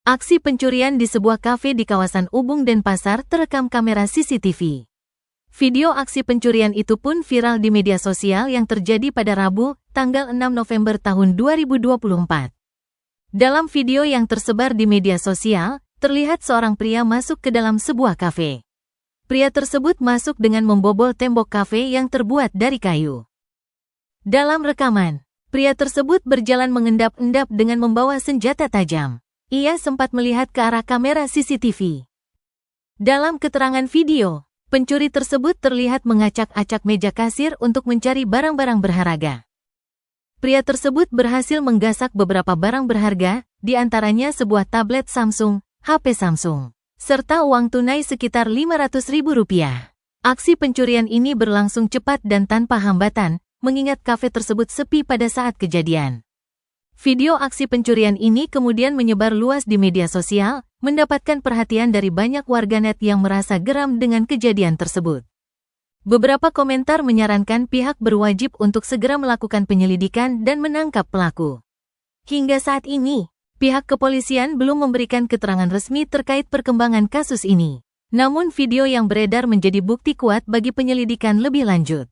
Aksi pencurian di sebuah kafe di kawasan Ubung Denpasar terekam kamera CCTV. Video aksi pencurian itu pun viral di media sosial yang terjadi pada Rabu, tanggal 6 November tahun 2024. Dalam video yang tersebar di media sosial, terlihat seorang pria masuk ke dalam sebuah kafe. Pria tersebut masuk dengan membobol tembok kafe yang terbuat dari kayu. Dalam rekaman, pria tersebut berjalan mengendap-endap dengan membawa senjata tajam. Ia sempat melihat ke arah kamera CCTV. Dalam keterangan video, pencuri tersebut terlihat mengacak-acak meja kasir untuk mencari barang-barang berharga. Pria tersebut berhasil menggasak beberapa barang berharga, di antaranya sebuah tablet Samsung, HP Samsung, serta uang tunai sekitar Rp500.000. Aksi pencurian ini berlangsung cepat dan tanpa hambatan, mengingat kafe tersebut sepi pada saat kejadian. Video aksi pencurian ini kemudian menyebar luas di media sosial, mendapatkan perhatian dari banyak warganet yang merasa geram dengan kejadian tersebut. Beberapa komentar menyarankan pihak berwajib untuk segera melakukan penyelidikan dan menangkap pelaku. Hingga saat ini, pihak kepolisian belum memberikan keterangan resmi terkait perkembangan kasus ini. Namun video yang beredar menjadi bukti kuat bagi penyelidikan lebih lanjut.